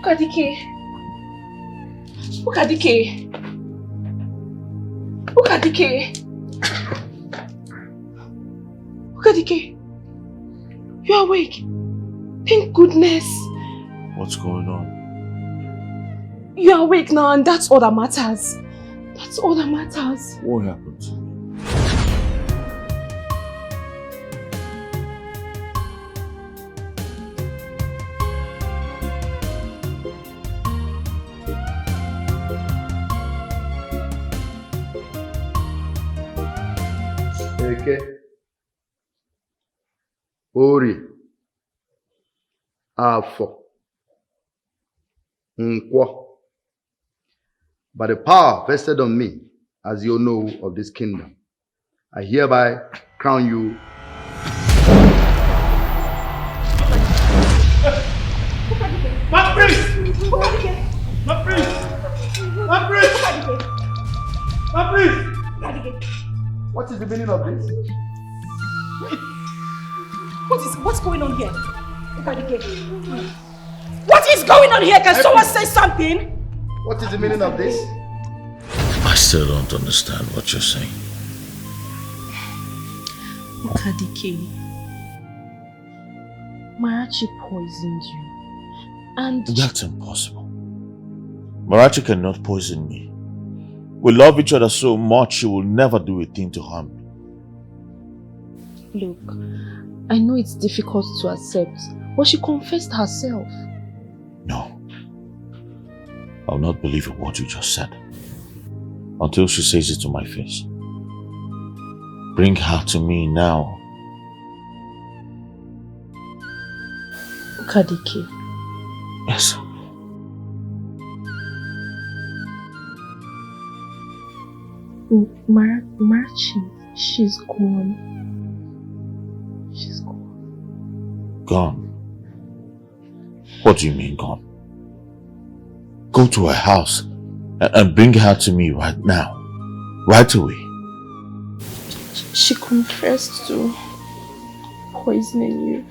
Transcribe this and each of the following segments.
Dikeh. Dikeh. Dikeh. Dikeh. You're awake. Thank goodness. What's going on? You're awake now and that's all that matters. That's all that matters. What happened? Eke, Ori, Afo, Nkwo. By the power vested on me, as you know of this kingdom, I hereby crown you. My priest! My priest! My priest! My priest! What is the meaning of this? What's going on here? What is going on here? Can someone say something? What is the meaning of this? I still don't understand what you're saying. Kadik, Marachi poisoned you. And that's impossible. Marachi cannot poison me. We love each other so much she will never do a thing to harm me. Look, I know it's difficult to accept, but she confessed herself. No. I'll not believe a word you just said. Until she says it to my face. Bring her to me now. Kadik. Yes. Marachi, she's gone. She's gone. Gone? What do you mean gone? Go to her house and bring her to me right now. Right away. She confessed to poisoning you.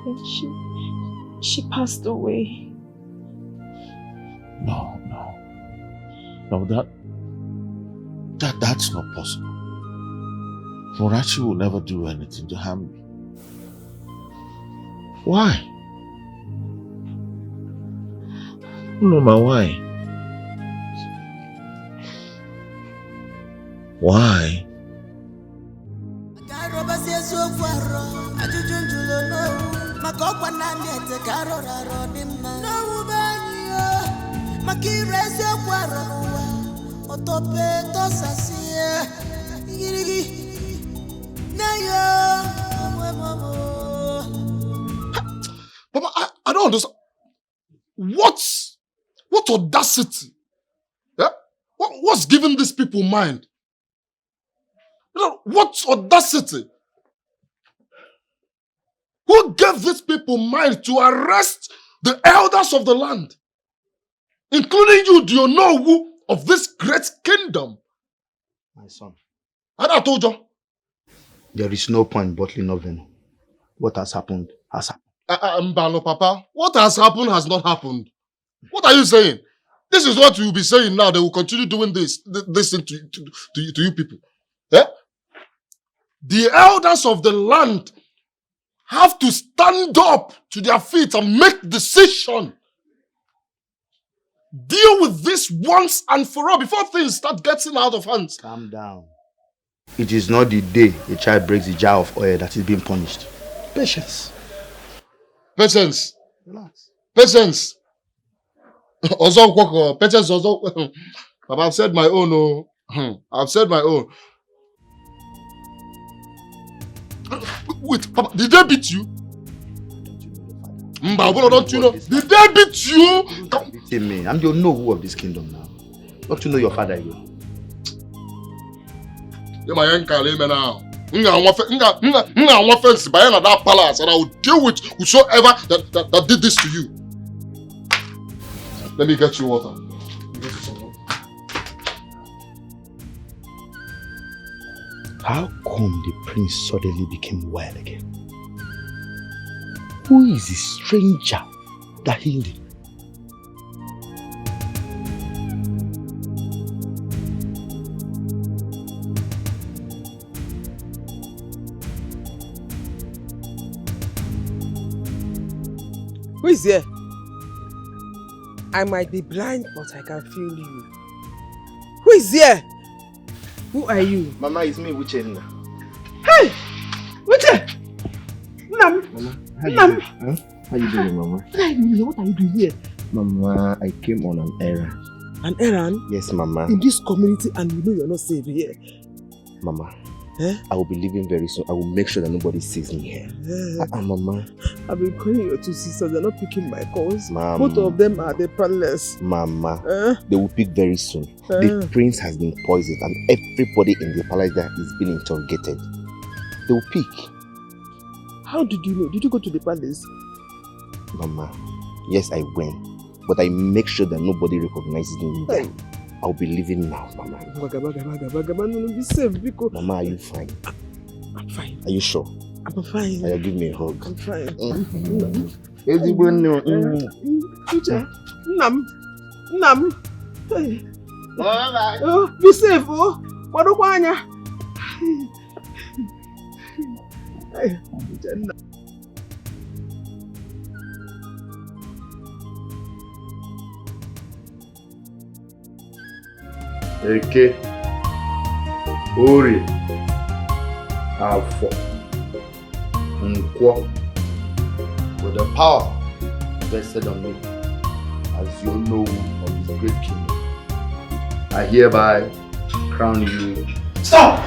And she passed away. No, that's not possible. Marachi will never do anything to harm me. Why? No, ma, why? Why? Papa, I don't understand. What audacity? Yeah? What's giving these people mind? What audacity? Who gave these people mind to arrest the elders of the land? Including you, do you know who of this great kingdom? My son. And I told you. There is no point bottling up venom. What has happened has happened. Mbano, Papa, what has happened has not happened. What are you saying? This is what you will be saying now. They will continue doing this thing to you people. Yeah? The elders of the land have to stand up to their feet and make decision. Deal with this once and for all before things start getting out of hands. Calm down. It is not the day a child breaks the jar of oil that is being punished. Patience. Patience. Relax. Patience. Patience also. Papa, I've said my own. Oh. I've said my own. Wait, Papa, did they beat you? Don't you know? Did they beat you? Don't beat me. I'm the know-who of this kingdom now. Don't you know your father again? You're my uncle now. I'm offense by that palace, and I will deal with whosoever that did this to you. Let me get you water. How come the prince suddenly became wild again? Who is the stranger that healed him? Who is there? I might be blind, but I can feel you. Who is there? Who are you? Mama, it's me, Uchenna. Hey! Uche! Nam! Mama, Nam! How you doing, Mama? What are you doing here? Mama, I came on an errand. An errand? Yes, Mama. In this community, and you know you're not safe here. Mama, Eh? I will be leaving very soon. I will make sure that nobody sees me here. Mama. I've been calling your two sisters. They're not picking my calls. Mama. Both of them are the palace. Mama, they will pick very soon. The prince has been poisoned and everybody in the palace there is being interrogated. They will pick. How did you know? Did you go to the palace? Mama, yes, I went. But I make sure that nobody recognizes me there. I'll be leaving now, Mama. Be safe, because... Mama, are you fine? I'm fine. Are you sure? I'm fine. I'll give me a hug. I'm fine. Nam. Hey. Oh, be safe, oh. Wadukwanya. Hey. Eke, Ori, Afo, Nkwo, with the power vested on me as your know of this great kingdom, I hereby crown you. Stop!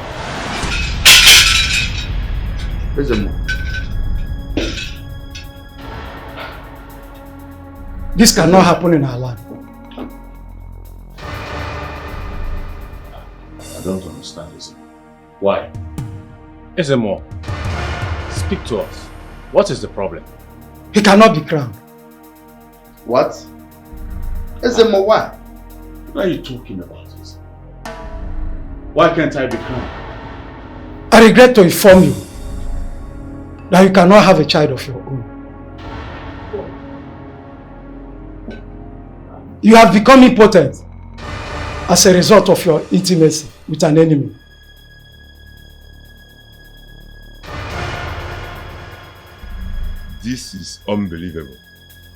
Where's the moon? This cannot happen in our land. I don't understand this. Why? Ezemo, speak to us. What is the problem? He cannot be crowned. What? Ezemo, why? What are you talking about? Why can't I be crowned? I regret to inform you that you cannot have a child of your own. You have become impotent as a result of your intimacy with an enemy. This is unbelievable.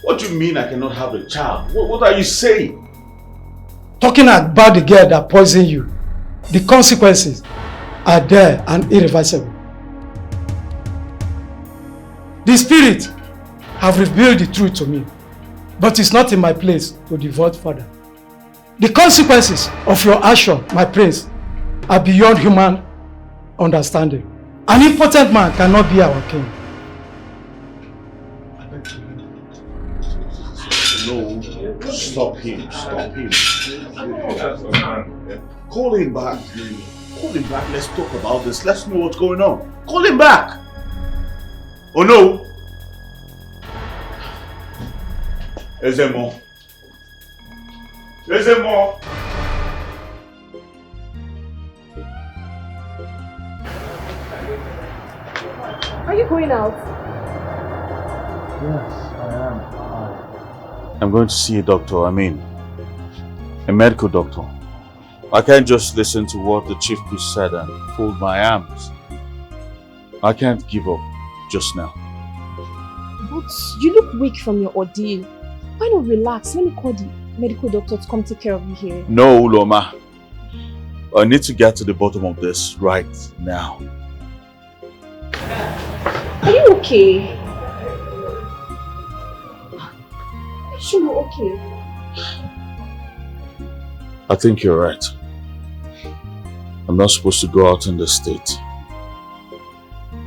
What do you mean I cannot have a child? What are you saying? Talking about the girl that poisoned you, the consequences are there and irreversible. The spirit have revealed the truth to me, but it's not in my place to divulge further. The consequences of your action, my prince, are beyond human understanding. An impotent man cannot be our king. No, stop him, stop him. Call him back. Call him back, let's talk about this. Let's know what's going on. Call him back. Oh no. Ezemo. Ezemo. Are you going out? Yes, I am. I'm going to see a doctor, a medical doctor. I can't just listen to what the chief priest said and fold my arms. I can't give up just now. But you look weak from your ordeal. Why not relax? Let me call the medical doctor to come take care of you here. No, Loma. I need to get to the bottom of this right now. Are you okay? Are you sure you're okay? I think you're right. I'm not supposed to go out in this state.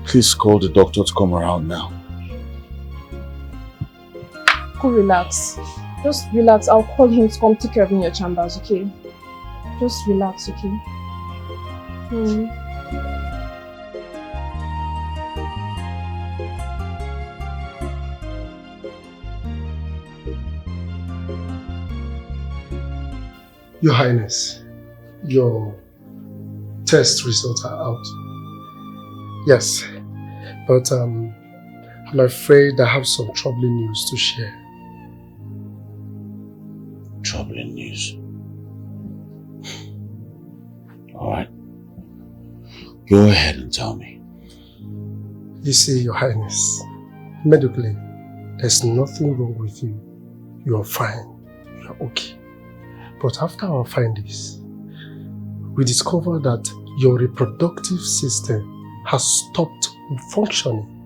Please call the doctor to come around now. Go relax. Just relax. I'll call him to come take care of you in your chambers, okay? Just relax, okay? Your Highness, your test results are out. Yes, but I'm afraid I have some troubling news to share. Troubling news. Alright. Go ahead and tell me. You see, Your Highness, medically, there's nothing wrong with you. You are fine. You are okay. But after our findings, we discovered that your reproductive system has stopped functioning.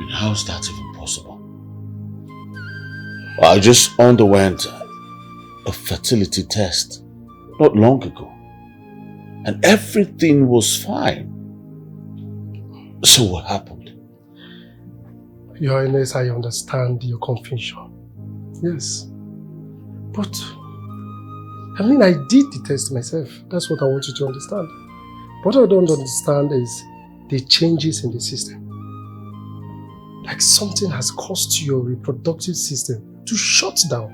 And how's that even possible? I just underwent a fertility test not long ago, and everything was fine. So what happened? Your Highness, I understand your confusion. Yes. But, I mean, I did the test myself. That's what I want you to understand. What I don't understand is the changes in the system. Like something has caused your reproductive system to shut down.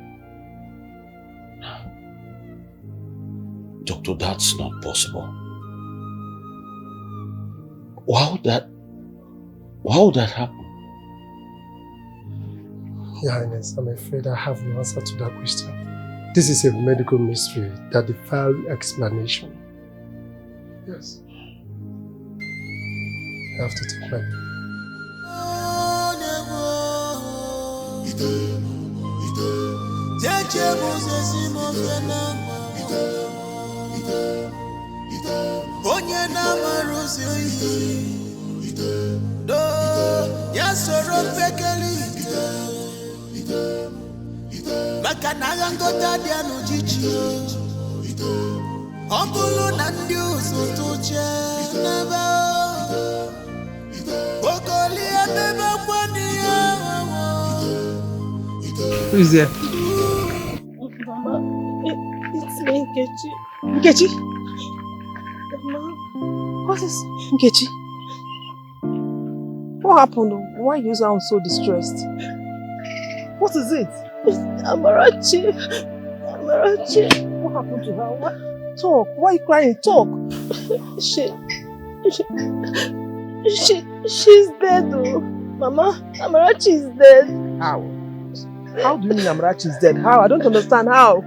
Doctor, that's not possible. Why would that happen? Your Highness, I'm afraid I have no answer to that question. This is a medical mystery that defies explanation. Yes. I have to take my leave. Who is there? Mama, it's me, Nkechi. Nkechi? Mama, what is Nkechi? What happened? Why you sound so distressed? What is it? Amarachi. What happened to her? What? Talk. Why are you crying? Talk. She's dead, though. Mama, Amarachi is dead. How? How do you mean Amarachi is dead? How? I don't understand how.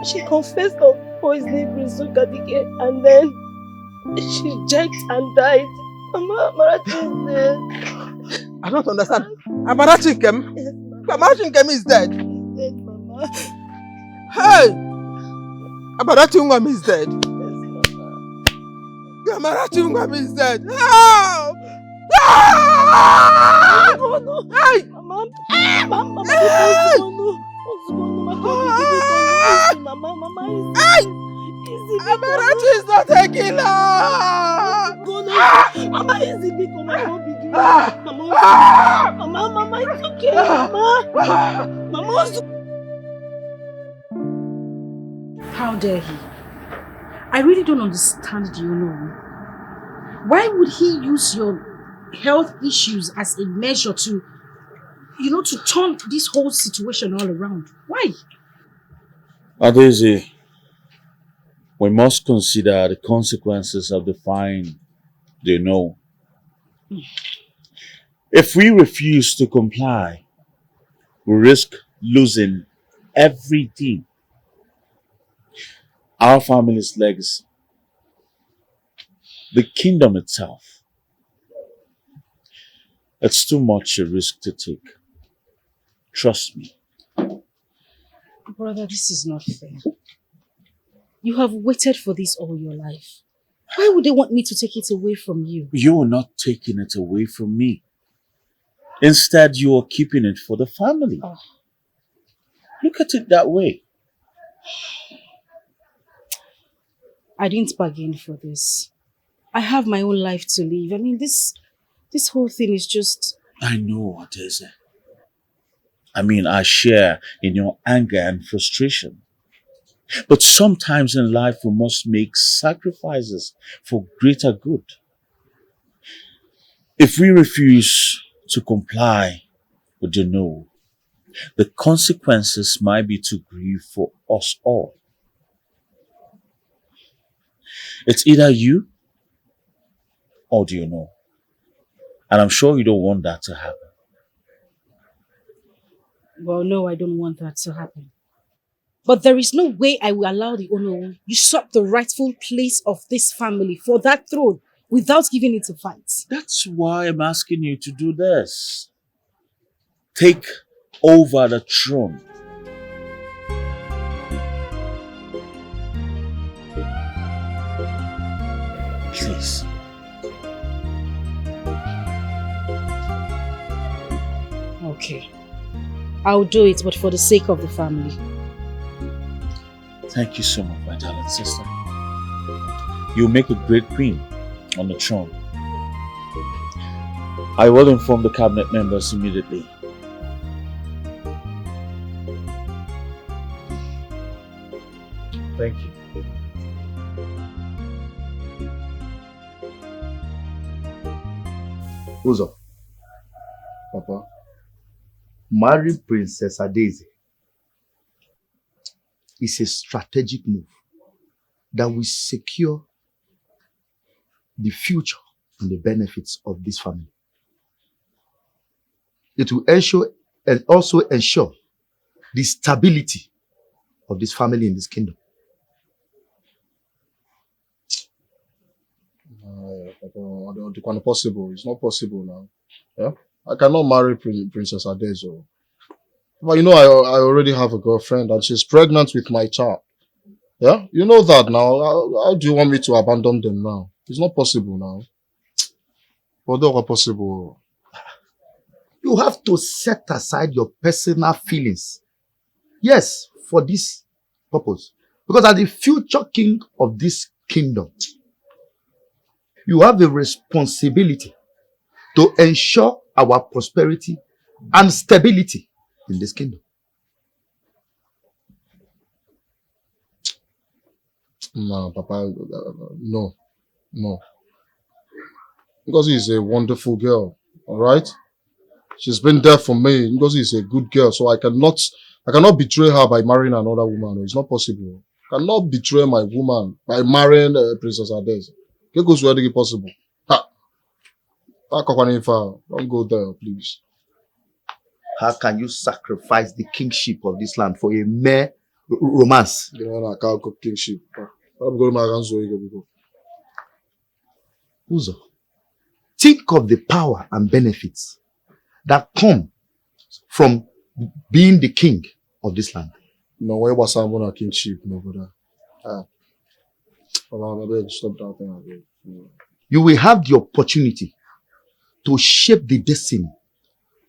She confessed of poisoning Dikeh and then she jacked and died. Mama, Amarachi is dead. I don't understand. Amarachi Nkem? Yes, Mama. Amarachi Nkem is dead. He's dead, Mama. Hey! Amarachi Ngwam is dead. Yes, Mama. Amarachi Ngwam is dead. Help! Ah! Oh no! Hey! Mama! Mama! Mama! Easy, Amarachi is not a killer! Mama, easy, because Mama, Mama, it's okay, Mama. How dare he? I really don't understand, do you know? Why would he use your health issues as a measure to, to turn this whole situation all around? Why? Adeze, we must consider the consequences of defying the no. If we refuse to comply, we risk losing everything. Our family's legacy, the kingdom itself. It's too much a risk to take. Trust me. Brother, this is not fair. You have waited for this all your life. Why would they want me to take it away from you? You are not taking it away from me. Instead, you are keeping it for the family. Oh. Look at it that way. I didn't bargain for this. I have my own life to live. I mean, this whole thing is just... I know what is it. I share in your anger and frustration. But sometimes in life we must make sacrifices for greater good. If we refuse to comply with the no, the consequences might be too grief for us all. It's either you Or do you know? And I'm sure you don't want that to happen. Well, no, I don't want that to happen. But there is no way I will allow the Ono usurp the rightful place of this family for that throne without giving it a fight. That's why I'm asking you to do this. Take over the throne. Please. Okay. I'll do it, but for the sake of the family. Thank you so much, my darling sister. You'll make a great queen on the throne. I will inform the cabinet members immediately. Thank you. Uzo, Papa, marry Princess Adaeze is a strategic move that will secure the future and the benefits of this family. It will ensure and also ensure the stability of this family in this kingdom. It's not possible. It's not possible now. Yeah? I cannot marry Princess Adaeze. But you know, I already have a girlfriend and she's pregnant with my child. Yeah? You know that now. How do you want me to abandon them now? It's not possible now. But that's not possible. You have to set aside your personal feelings. Yes, for this purpose. Because as the future king of this kingdom, you have a responsibility to ensure our prosperity and stability in this kingdom. No, Papa, no. Ngozi is a wonderful girl, all right? She's been there for me. Ngozi is a good girl, so I cannot betray her by marrying another woman. It's not possible. I cannot betray my woman by marrying Princess Adaeze. It goes where it possible. Don't go there, please. How can you sacrifice the kingship of this land for a mere romance? I can't cook kingship. Uzo, think of the power and benefits that come from being the king of this land. No, why was someone a kingship? No, brother. Stop that thing. You will have the opportunity to shape the destiny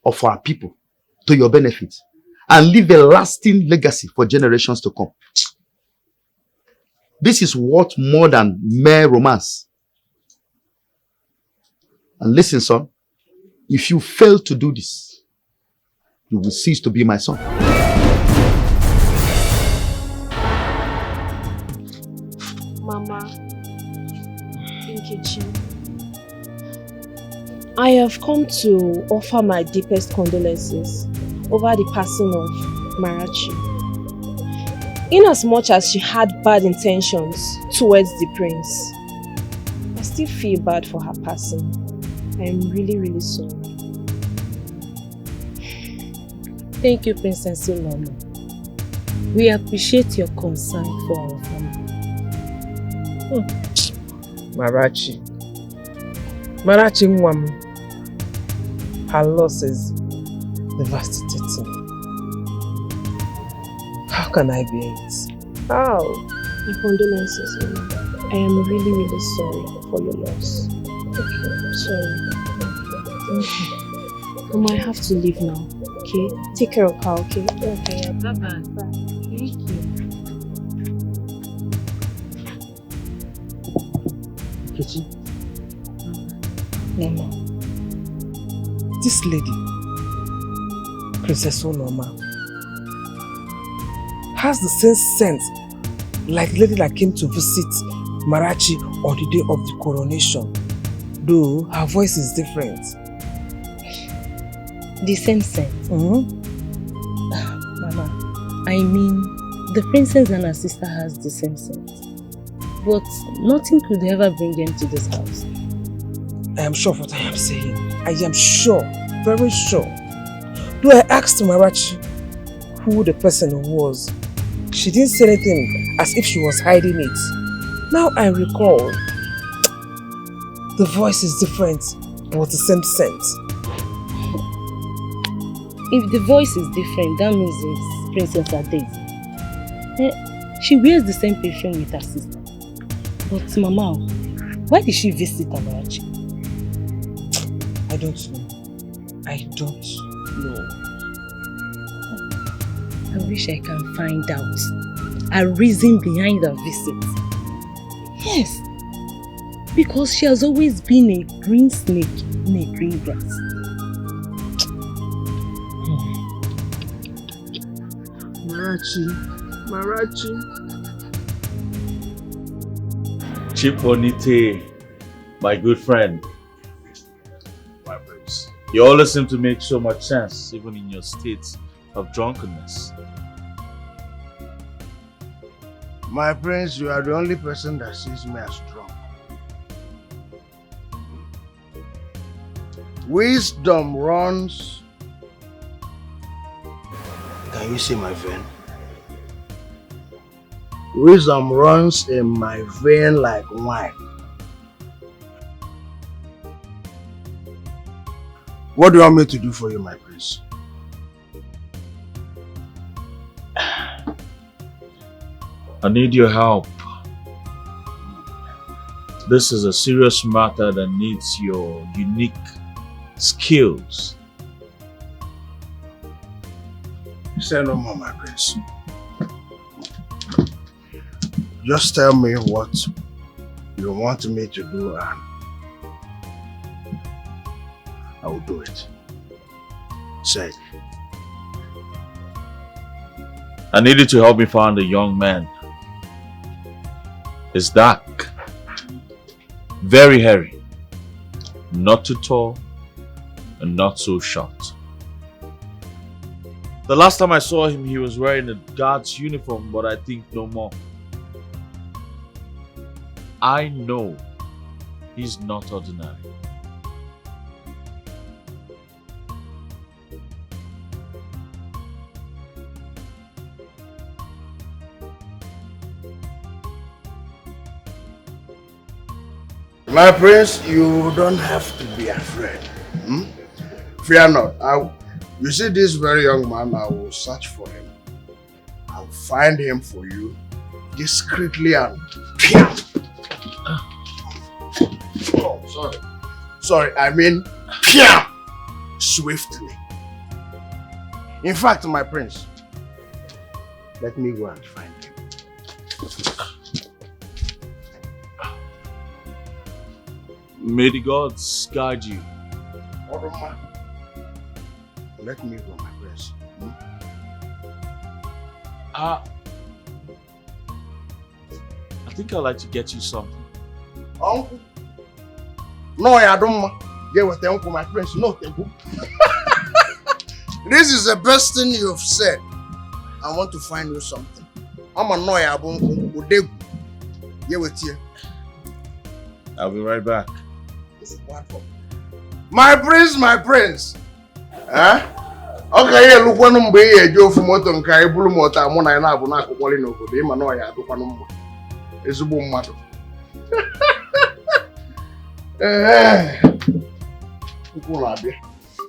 of our people to your benefit and leave a lasting legacy for generations to come. This is worth more than mere romance. And listen, son, if you fail to do this, you will cease to be my son. Mama, Nkechi, I have come to offer my deepest condolences over the passing of Marachi. Inasmuch as she had bad intentions towards the prince, I still feel bad for her passing. I am really, really sorry. Thank you, Princess Solomon. We appreciate your concern for our family. Marachi Nwam, her loss is devastating. How can I bear it? How? My condolences, Mama. I am really, really sorry for your loss. Okay, I'm sorry. Mama, I have to leave now. Okay? Take care of her, okay? Okay, bye-bye. Bye. Thank you. Kechi. Mama. This lady, Princess Onoma, has the same sense like the lady that came to visit Marachi on the day of the coronation. Though her voice is different. The same sense? Mm-hmm. Mama, I mean, the princess and her sister has the same sense. But nothing could ever bring them to this house. I am sure of what I am saying. I am sure, very sure. Though I asked Marachi who the person was, she didn't say anything as if she was hiding it. Now I recall, the voice is different, but the same scent. If the voice is different, that means it's Princess Adaeze. She wears the same perfume with her sister. But Mama, why did she visit Amarachi? I don't know. I don't know. I wish I can find out a reason behind her visit. Yes, because she has always been a green snake in a green grass. Marachi. Chiponite, my good friend. My prince. You always seem to make so much sense, even in your state of drunkenness. My prince, you are the only person that sees me as drunk. Wisdom runs. Can you see my vein? Wisdom runs in my vein like wine. What do you want me to do for you, my prince? I need your help. This is a serious matter that needs your unique skills. Say no more, my prince. Just tell me what you want me to do and I will do it. Say. I need you to help me find a young man. It's dark, very hairy, not too tall, and not so short. The last time I saw him, he was wearing a guard's uniform, but I think no more. I know he's not ordinary. My prince, you don't have to be afraid. Fear not. You see this very young man, I will search for him. I'll find him for you discreetly and oh, sorry. Sorry, I mean swiftly. In fact, my prince, let me go and find him. May the gods guide you. Let me go, my prince. I think I'd like to get you something. Uncle? No, I don't. Get with the uncle, my prince. No, uncle. This is the best thing you have said. I want to find you something. I'm a noya, uncle. Get with you. I'll be right back. My prince, my prince. Huh? Okay, yeah, look one number here, Joe from Moton Kai, Blue Mota, Mona, and Abuna, Colino, the Manoya, the one. It's a boom matter.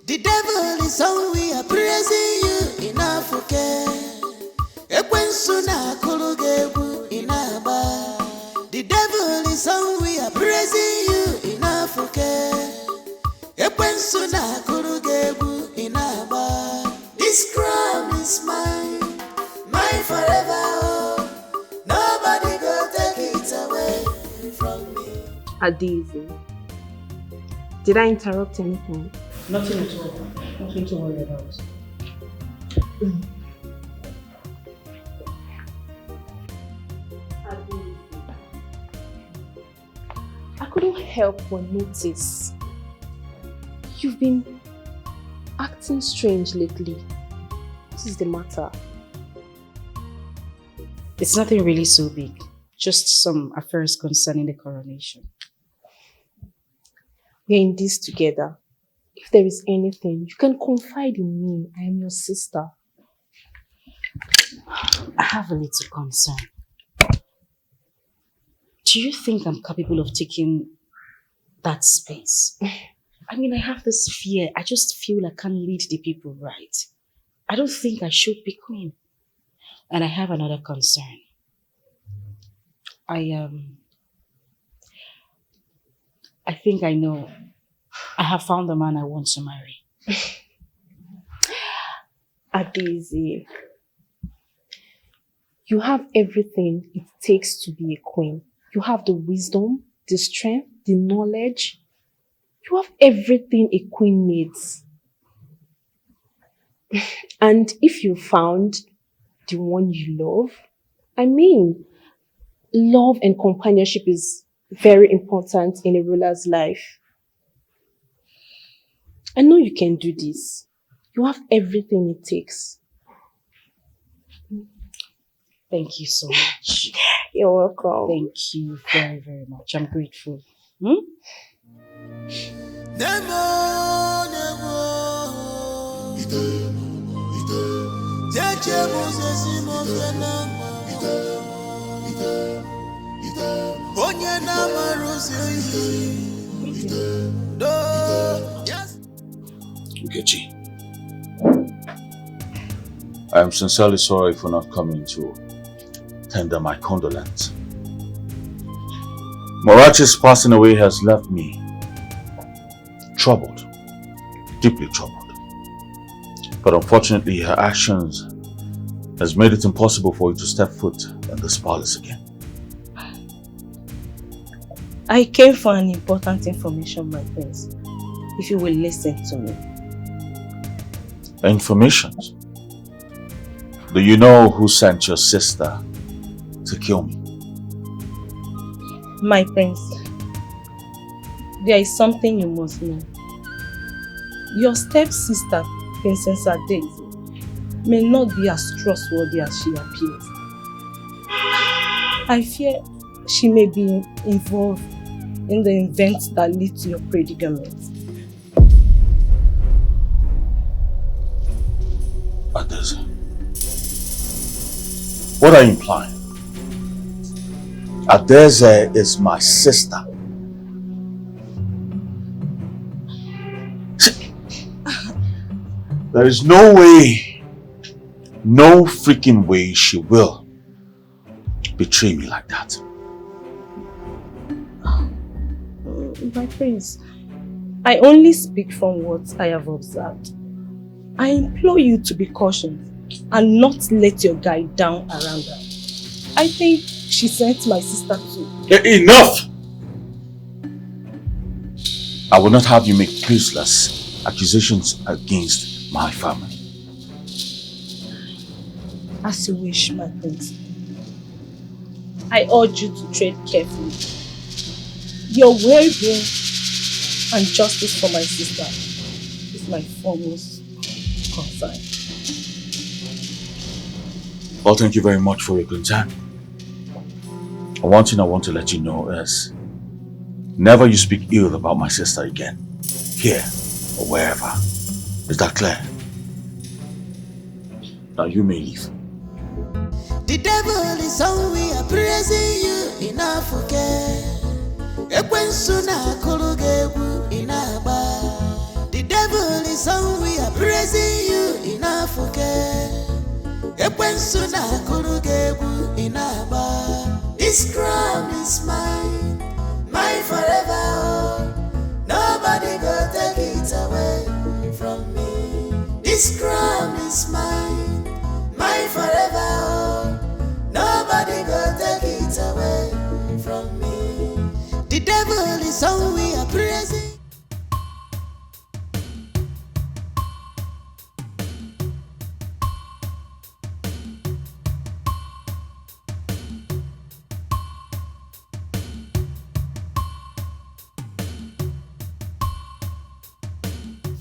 The devil is on, we are praising you in Africa. Equensuna Kulugebu in Aba. The devil is on, we are praising you in Africa. Equensuna Kulugebu in Aba. This crown is mine, mine forever. Nobody go take it away from me. Adaeze, did I interrupt anything? Nothing at all. Nothing to worry about. I couldn't help but notice you've been acting strange lately. What is the matter? It's nothing really so big. Just some affairs concerning the coronation. We're in this together. If there is anything, you can confide in me. I am your sister. I have a little concern. Do you think I'm capable of taking that space? I mean, I have this fear. I just feel I can't lead the people right. I don't think I should be queen. And I have another concern. I think I know. I have found the man I want to marry. Adezi, you have everything it takes to be a queen. You have the wisdom, the strength, the knowledge. You have everything a queen needs. And if you found the one you love, I mean, love and companionship is very important in a ruler's life. I know you can do this. You have everything it takes. Thank you so much. You're welcome. Thank you very, very much. I'm grateful. Nkechi, I am sincerely sorry for not coming to tender my condolence. Morachi's passing away has left me troubled, deeply troubled. But unfortunately, her actions has made it impossible for you to step foot in this palace again. I came for an important information, my prince. If you will listen to me. Informations? Do you know who sent your sister to kill me? My prince, there is something you must know. Your stepsister, Princess Daisy, may not be as trustworthy as she appears. I fear she may be involved in the events that lead to your predicament. Others. What are you implying? Adeze is my sister. There is no way, no freaking way she will betray me like that. My prince, I only speak from what I have observed. I implore you to be cautious and not let your guard down around her. I think she sent my sister too. Enough! I will not have you make baseless accusations against my family. As you wish, my prince. I urge you to tread carefully. Your well-being and justice for my sister is my foremost concern. Well, thank you very much for your concern. One thing I want to let you know is never you speak ill about my sister again, here or wherever. Is that clear? Now you may leave. The devil is always praising you in Africa. The devil is always praising you in Africa. This crown is mine, mine forever. Oh. Nobody go take it away from me. This crown is mine, mine forever. Oh. Nobody go take it away from me. The devil is always praising.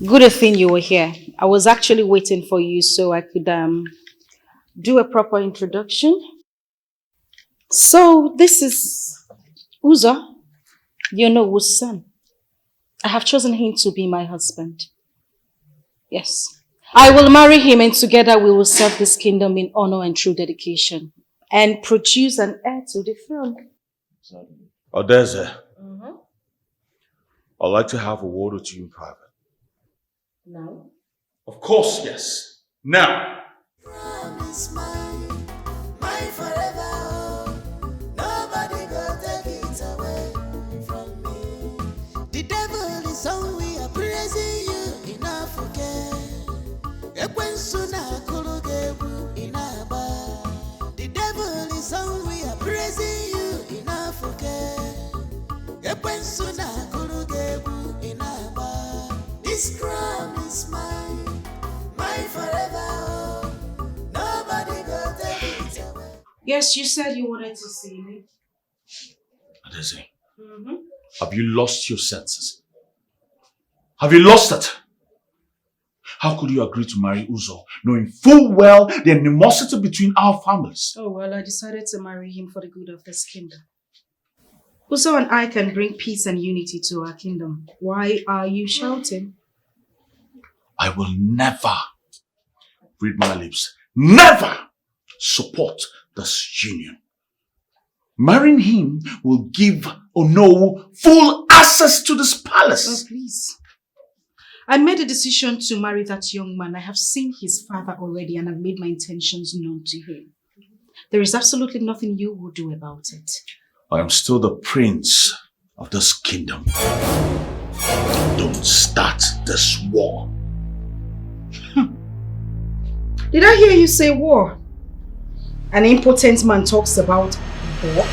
Good thing you were here. I was actually waiting for you so I could do a proper introduction. So this is Uzo, your Nollywood son. I have chosen him to be my husband. Yes. I will marry him and together we will serve this kingdom in honor and true dedication and produce an heir to the throne. Odeze, I'd like to have a word with you in private. Now? Of course, yes. Now! Promise mine forever. Nobody go take it away from me. The devil is on, we are praising you enough again. The devil is on, we are praising you enough again. This crown is mine forever. Nobody go take it away. Yes, you said you wanted to see me. Odeze, have you lost your senses? Have you lost it? How could you agree to marry Uzo, knowing full well the animosity between our families? Oh, well, I decided to marry him for the good of this kingdom. Uzo and I can bring peace and unity to our kingdom. Why are you shouting? I will never, read my lips, never support this union. Marrying him will give Ono full access to this palace. Oh, please. I made a decision to marry that young man. I have seen his father already and I've made my intentions known to him. There is absolutely nothing you will do about it. I am still the prince of this kingdom. Don't start this war. Did I hear you say war? An impotent man talks about war?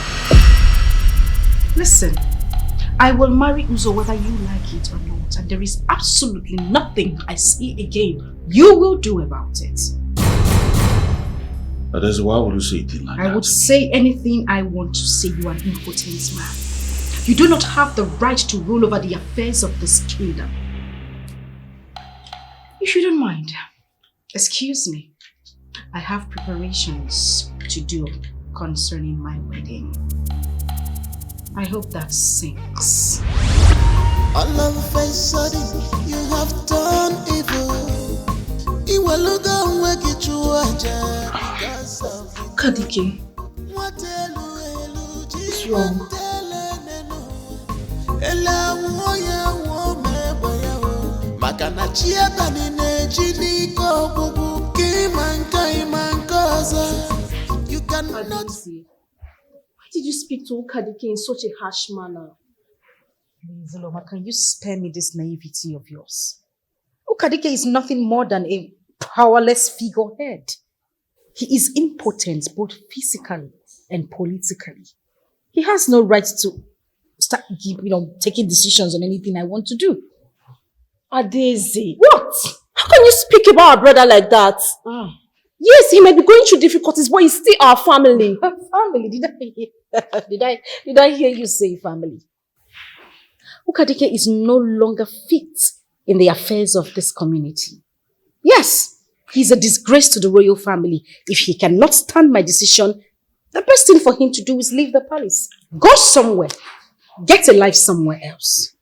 Listen, I will marry Uzo whether you like it or not, and there is absolutely nothing I see again you will do about it. That is why would you say it like that? I would say anything I want to say. You are an impotent man. You do not have the right to rule over the affairs of this kingdom. If you don't mind, excuse me. I have preparations to do concerning my wedding. I hope that sinks. All of a sudden, you have done evil. Kadik, what's wrong? You cannot. Why did you speak to Kadik in such a harsh manner? Please, Loma, can you spare me this naivety of yours? Dikeh is nothing more than a powerless figurehead. He is impotent both physically and politically. He has no right to start taking decisions on anything I want to do. Adeze, what? How can you speak about our brother like that? Yes, he might be going through difficulties, but he's still our family. Family? Did I hear you say family? Dikeh is no longer fit in the affairs of this community. Yes, he's a disgrace to the royal family. If he cannot stand my decision, the best thing for him to do is leave the palace. Go somewhere. Get a life somewhere else.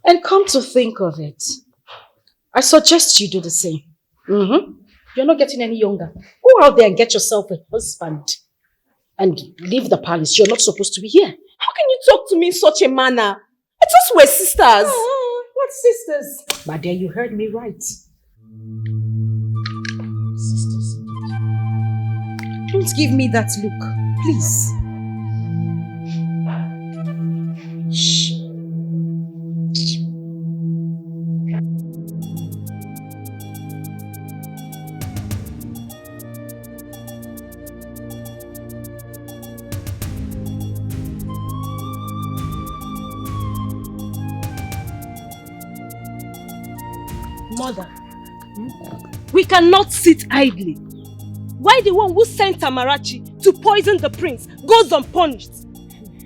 And come to think of it, I suggest you do the same. You're not getting any younger. Go out there and get yourself a husband and leave the palace. You're not supposed to be here. How can you talk to me in such a manner? I thought we were sisters. What sisters? My dear, you heard me right. Sisters. Don't give me that look, please. Shh. Mother, we cannot sit idly. Why the one who sent Amarachi to poison the prince goes unpunished?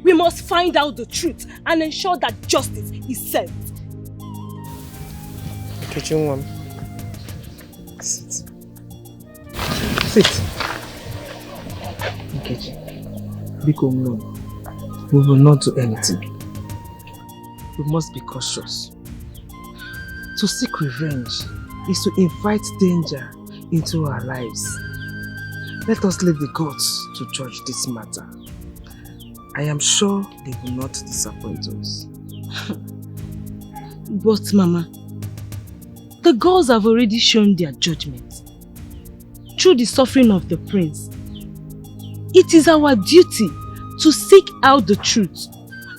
We must find out the truth and ensure that justice is served. Kitchen sit. Sit. Nkechi, Biko, no. We will not do anything. we must be cautious. To seek revenge is to invite danger into our lives. Let us leave the gods to judge this matter. I am sure they will not disappoint us. But Mama, the gods have already shown their judgment. Through the suffering of the prince, it is our duty to seek out the truth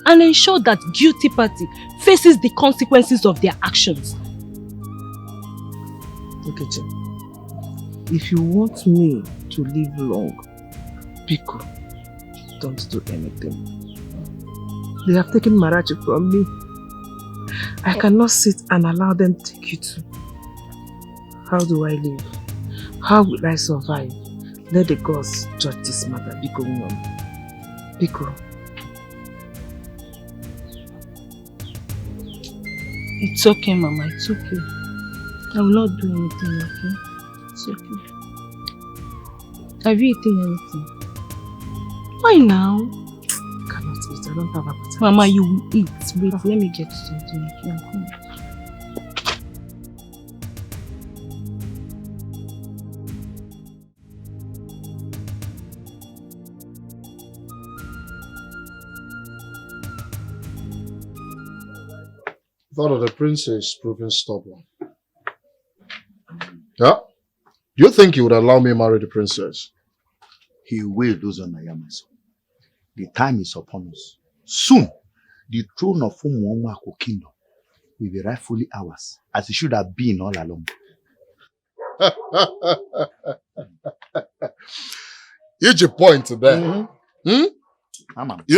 and ensure that guilty party faces the consequences of their actions. Nkechi, if you want me to live long, Biko, don't do anything. They have taken Marachi from me. I cannot sit and allow them to take you too. How do I live? How will I survive? Let the gods judge this matter. Biko, Mom. Biko. It's okay, Mama. It's okay. I will not do anything, okay? It's okay. Have you eaten anything? Why now? I cannot eat. I don't have appetite. Mama, you will eat. Wait, let me get you something. Okay, I'm coming. Thought that the prince is proving stubborn. Yeah? Do you think he would allow me to marry the princess? He will, Dozonaya, my son. The time is upon us. Soon, the throne of Umuomako kingdom will be rightfully ours, as it should have been all along. Here's your point there. You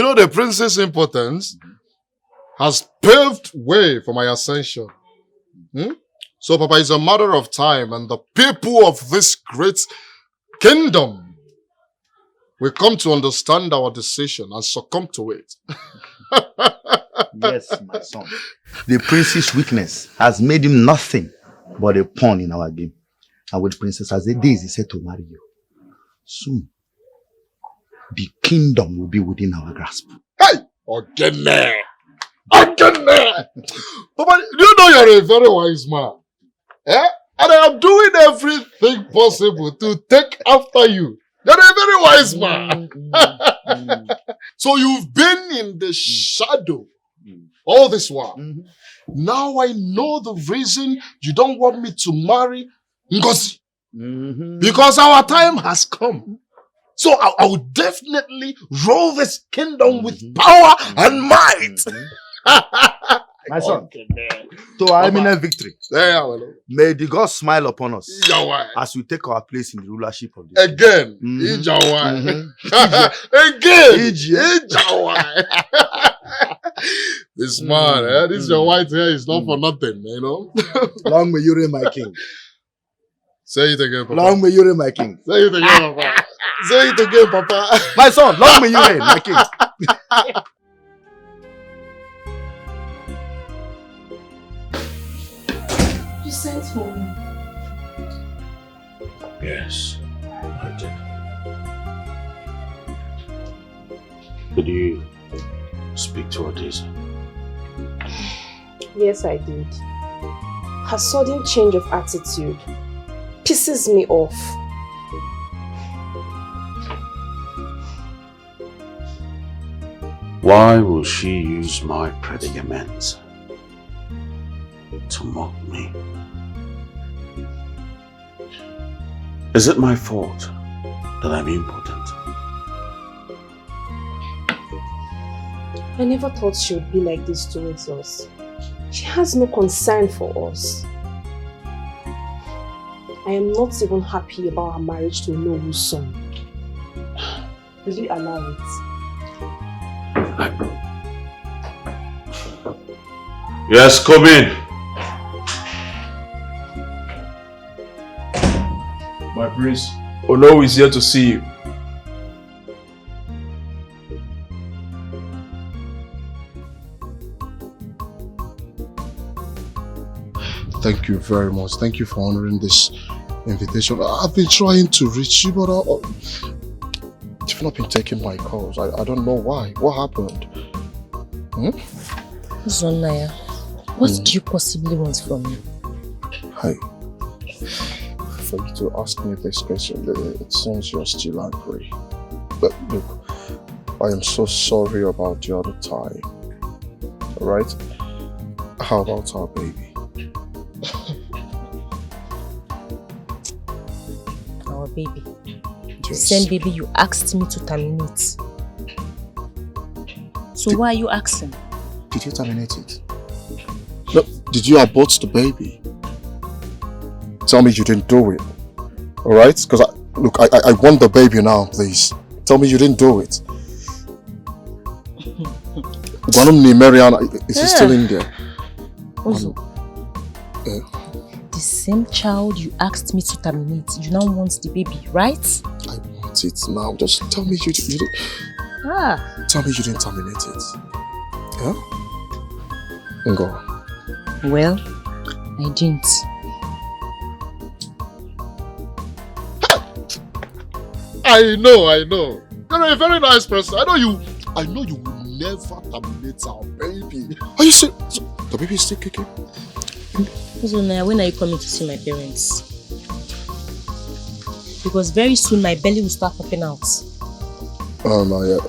know, the prince's importance has paved way for my ascension. So, Papa, it's a matter of time, and the people of this great kingdom will come to understand our decision and succumb to it. Yes, my son. The prince's weakness has made him nothing but a pawn in our game. And with Princess Azede is set to marry you. Soon, the kingdom will be within our grasp. Hey! Again there! Again there! Papa, you know you're a very wise man. Eh? And I am doing everything possible to take after you. You're a very wise man. So you've been in the shadow all this while. Now I know the reason you don't want me to marry Ngozi. Because our time has come. So I will definitely rule this kingdom with power and might. My son, to our imminent victory, may the gods smile upon us as we take our place in the rulership of this. Again, This man, this your white hair is not for nothing, you know. Long may you reign, my king. Say it again, Papa. Long may you reign, my king. Say it again, Papa. Say it again, Papa. My son, long may you reign, my king. You sent for me. Yes, I did. Did you speak to Odessa? Yes, I did. Her sudden change of attitude pisses me off. Why will she use my predicament to mock me? Is it my fault that I'm impotent? I never thought she would be like this towards us. She has no concern for us. I am not even happy about her marriage to Nollywood's son. Will you allow it? Yes, come in. My prince, Ono is here to see you. Thank you very much. Thank you for honoring this invitation. I've been trying to reach you, but you've not been taking my calls. I don't know why. What happened? Zonaya, what do you possibly want from me? Hi. For you to ask me this question, it seems you're still angry. But look, I am so sorry about the other time. Alright? How about our baby? Our baby? The Yes. same baby you asked me to terminate. So why are you asking? Did you terminate it? No, did you abort the baby? Tell me you didn't do it. Alright? Because I want the baby now, please. Tell me you didn't do it. Mariana, is he still in there? Also, the same child you asked me to terminate, you now want the baby, right? I want it now. Just tell me you didn't. Tell me you didn't terminate it. Yeah? Go. Well, I didn't. I know. You're a very nice person. I know you will never terminate our baby. Are you serious? The baby is still kicking? So now, when are you coming to see my parents? Because very soon my belly will start popping out. Oh no, yeah.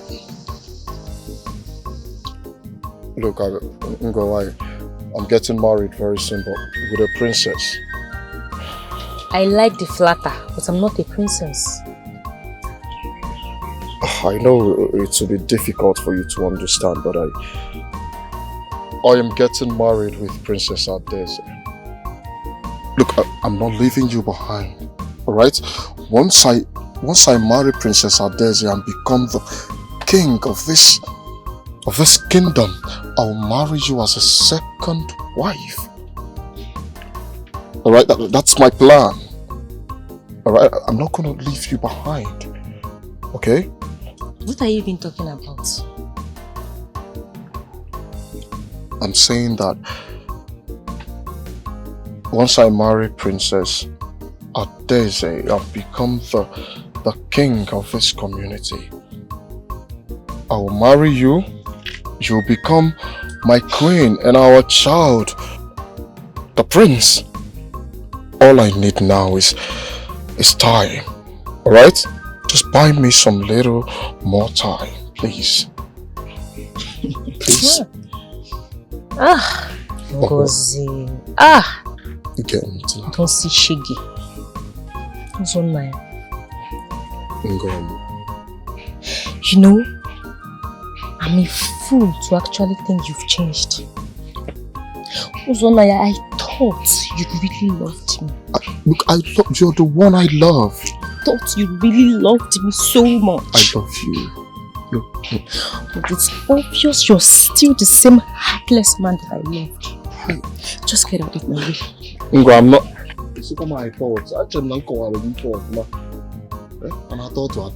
Look, I'm getting married very soon, but with a princess. I like the flatter, but I'm not a princess. I know it will be difficult for you to understand, but I am getting married with Princess Adeze. Look, I'm not leaving you behind, alright? Once I marry Princess Adeze and become the king of this kingdom, I'll marry you as a second wife. Alright, that's my plan. Alright, I'm not gonna leave you behind. Okay? What are you even talking about? I'm saying that once I marry Princess Adeze, I've become the king of this community. I will marry you, you'll become my queen, and our child, the prince. All I need now is time, alright? Just buy me some little more time, please. Please. Ngozi. Again, don't see Shiggy. Zonaya. You know, I'm a fool to actually think you've changed. Zonaya, I thought you really loved me. Look, you're the one I love. I thought you really loved me so much. I love you. But it's obvious you're still the same heartless man that I loved. Just get out of my way. I'm not. It's my thoughts. Actually, I'm going to talk. And I thought to her.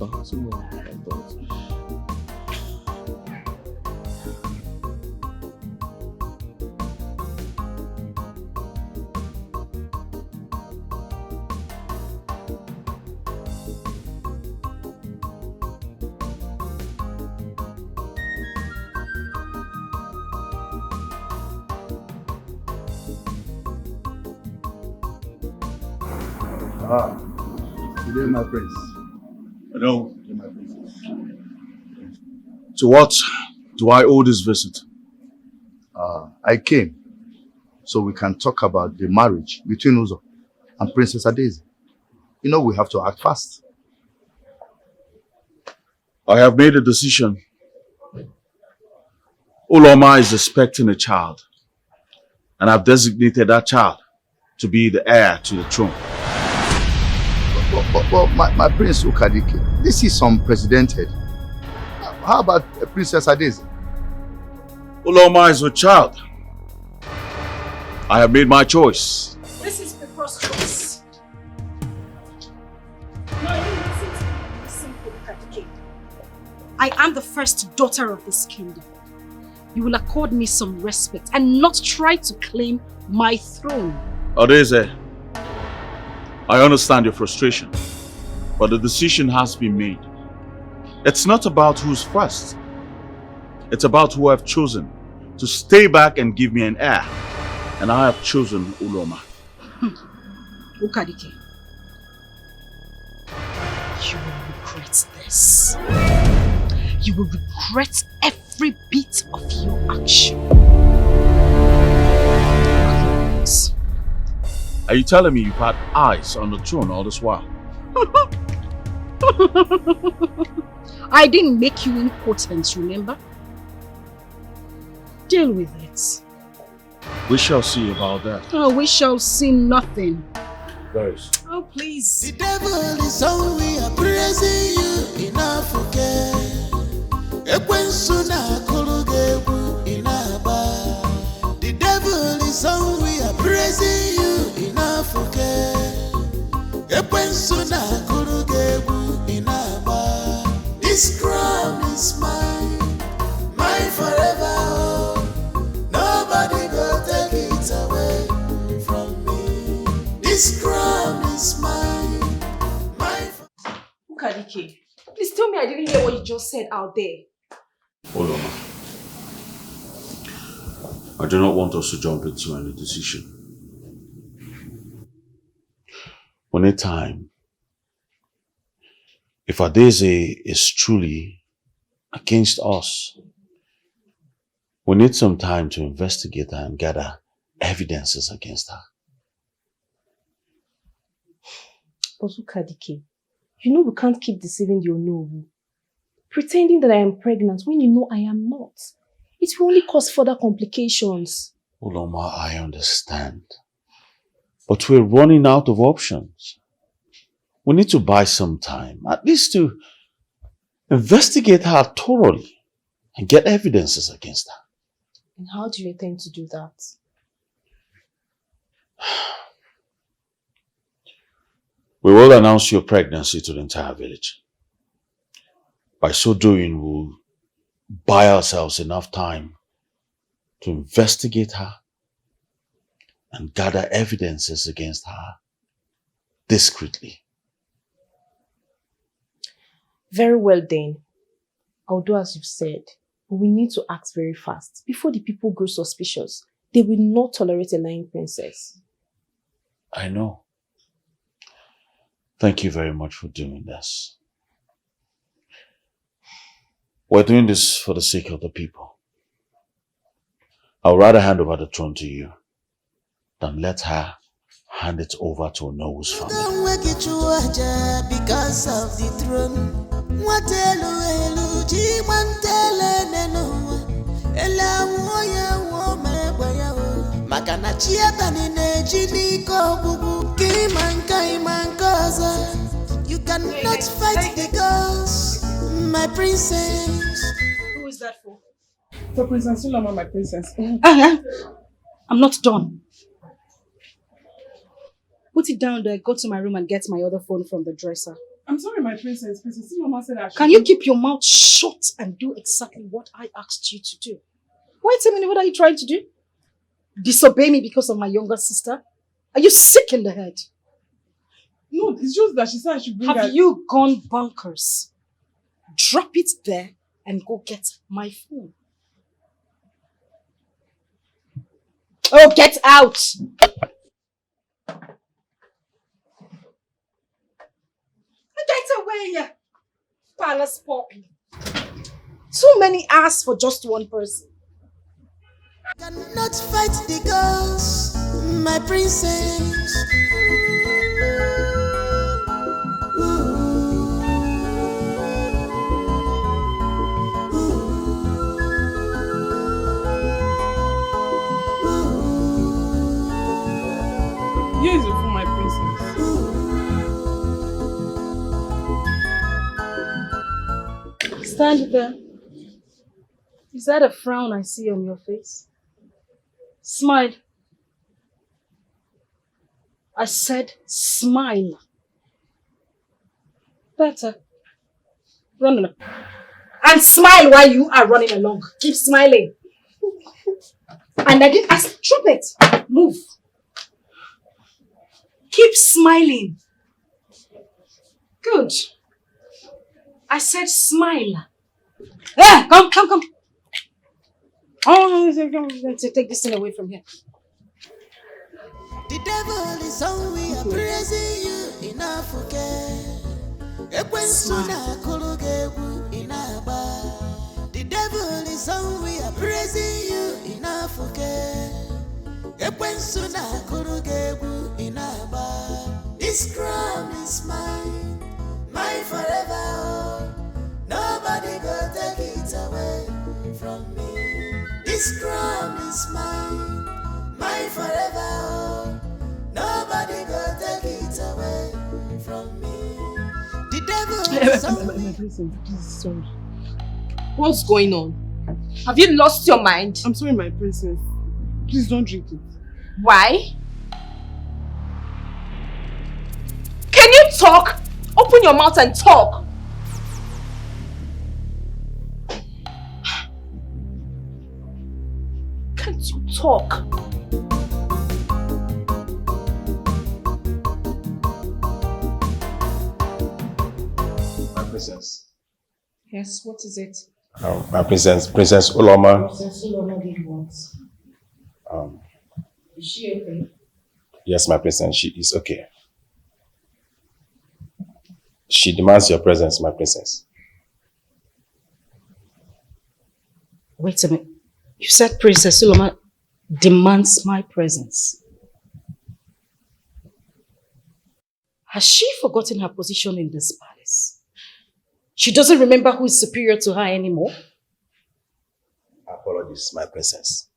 Today, my prince. Hello. To what do I owe this visit? I came so we can talk about the marriage between Uzo and Princess Adeze. You know we have to act fast. I have made a decision. Uloma is expecting a child, and I've designated that child to be the heir to the throne. But my prince Kadik, this is unprecedented. How about Princess Adeze? Uloma is a child. I have made my choice. This is preposterous. Now you listen to me, simple Kadik. I am the first daughter of this kingdom. You will accord me some respect and not try to claim my throne. Adeze, I understand your frustration, but the decision has been made. It's not about who's first. It's about who I've chosen to stay back and give me an heir. And I have chosen Uloma. Ukadike, you will regret this. You will regret every bit of your action. Are you telling me you've had eyes on the throne all this while? I didn't make you impotent, remember? Deal with it. We shall see about that. Oh, we shall see nothing. Very. Oh, please. The devil is all we are praising you in Africa. The devil is all we are praising you in Africa. This crown is mine, mine forever. Nobody go take it away from me. This crown is mine, mine. Kadik, please tell me I didn't hear what you just said out there. Hold on, ma. I do not want us to jump into any decision. We need time. If Adeze is truly against us, we need some time to investigate her and gather evidences against her. Also, Kadik, you know we can't keep deceiving the Onowu. Pretending that I am pregnant when you know I am not. It will only cause further complications. Uloma, I understand. But we're running out of options. We need to buy some time, at least to investigate her thoroughly and get evidences against her. And how do you intend to do that? We will announce your pregnancy to the entire village. By so doing, we'll buy ourselves enough time to investigate her and gather evidences against her discreetly. Very well then. I'll do as you've said. But we need to act very fast. Before the people grow suspicious, they will not tolerate a lying princess. I know. Thank you very much for doing this. We're doing this for the sake of the people. I'll rather hand over the throne to you than let her hand it over to Onowu's family. Don't wake it to because of the throne. What elu ji mantele nenu ela woya wo mebaya wo makana chieta ni neji ni ko bubu ki mankaza. You cannot fight the ghost, my princess. Who is that for? For Princess Uloma, my princess. I'm not done. Put it down there, go to my room and get my other phone from the dresser. I'm sorry, my princess. Princess Uloma said I should... Can you keep your mouth shut and do exactly what I asked you to do? Wait a minute, what are you trying to do? Disobey me because of my younger sister? Are you sick in the head? No, it's just that she said I should bring her... Have you gone bonkers? Drop it there and go get my phone. Oh, get out! Get away, palace poppy. Too many asks for just one person. Cannot fight the ghost, my princess. Here is it for my princess. Stand there. Is that a frown I see on your face? Smile. I said smile. Better. Run along. And smile while you are running along. Keep smiling. And I didn't ask. Drop it. Move. Keep smiling. Good. I said smile. Come. Oh, take this thing away from here. The devil is hungry, I'm praising you enough, okay? The devil is hungry, I'm praising you enough, okay? This crown is mine, mine forever. Oh. Nobody go take it away from me. This crown is mine, mine forever. Oh. Nobody go take it away from me. The devil is hungry. Please, sorry. What's going on? Have you lost your mind? I'm sorry, my princess. Please don't drink it. Why? Can you talk? Open your mouth and talk. Can't you talk? My princess. Yes, what is it? My princess, Princess Uloma. Princess Uloma did what? Is she okay? Yes, my princess, she is okay. She demands your presence, my princess. Wait a minute. You said Princess Uloma demands my presence. Has she forgotten her position in this palace? She doesn't remember who is superior to her anymore? Apologies, my princess.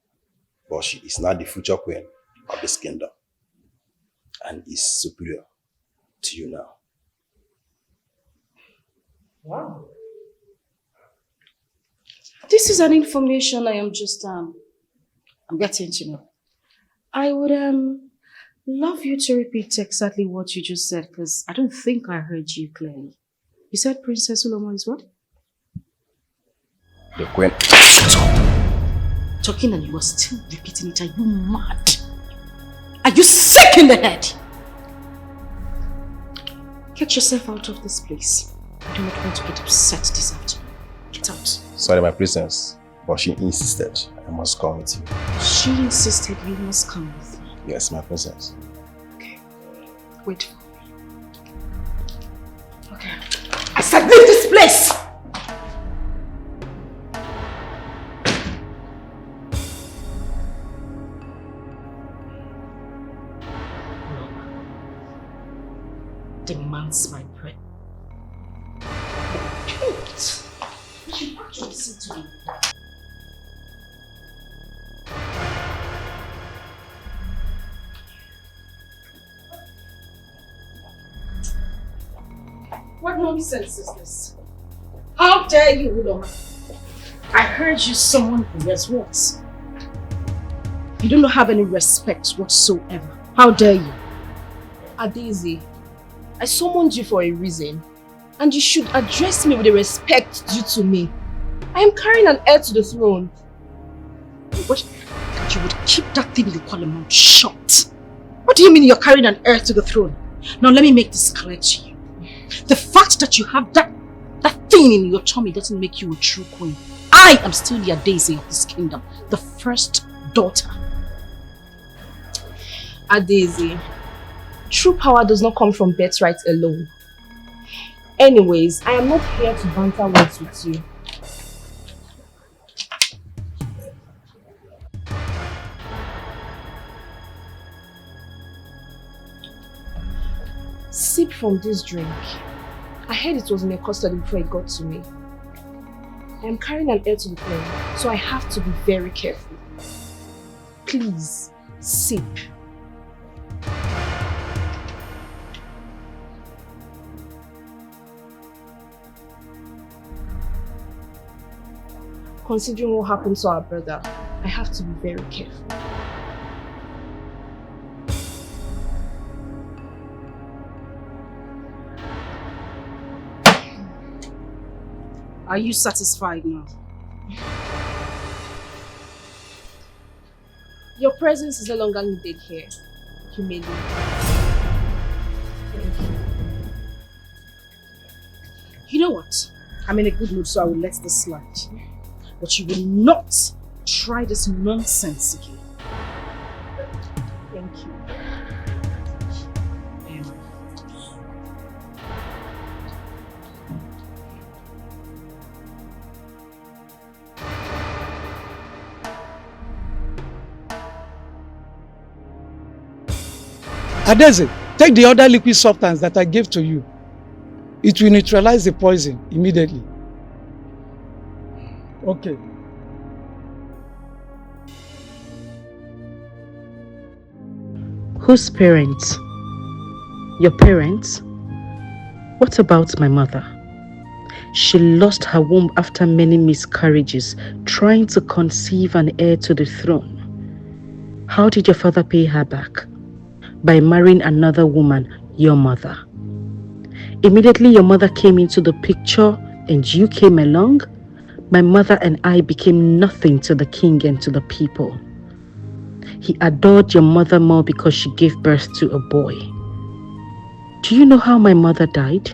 But she is now the future queen of this kingdom and is superior to you now. Wow. This is an information I am just I'm getting to know. I would love you to repeat exactly what you just said, because I don't think I heard you clearly. You said Princess Uloma is what? The queen. Shut up! Talking and you are still repeating it. Are you mad? Are you sick in the head? Get yourself out of this place. I do not want to get upset this afternoon. Get out. Sorry, my princess, but she insisted I must come with you. She insisted you must come with me. Yes, my princess. Okay. Wait for me. Okay. I said leave this place! Demands my bread. You should actually listen to me. What nonsense is this? How dare you, Uloma? I heard you someone who has what? You don't have any respect whatsoever. How dare you? Adeze, I summoned you for a reason, and you should address me with the respect due to me. I am carrying an heir to the throne. What? That you would keep that thing you call a mouth shut. What do you mean you're carrying an heir to the throne? Now let me make this clear to you. The fact that you have that thing in your tummy doesn't make you a true queen. I am still the Adeze of this kingdom, the first daughter. Adeze, true power does not come from birthright alone. Anyways, I am not here to banter words with you. Sip from this drink. I heard it was in a custody before it got to me. I am carrying an heir to the throne, so I have to be very careful. Please, sip. Considering what happened to our brother, I have to be very careful. Are you satisfied now? Your presence is no longer needed here. You may leave. Thank you. You know what? I'm in a good mood, so I will let this slide. But you will not try this nonsense again. Thank you. Adeze, take the other liquid substance that I gave to you. It will neutralize the poison immediately. Okay. Whose parents? Your parents? What about my mother? She lost her womb after many miscarriages, trying to conceive an heir to the throne. How did your father pay her back? By marrying another woman, your mother. Immediately your mother came into the picture and you came along, my mother and I became nothing to the king and to the people. He adored your mother more because she gave birth to a boy. Do you know how my mother died?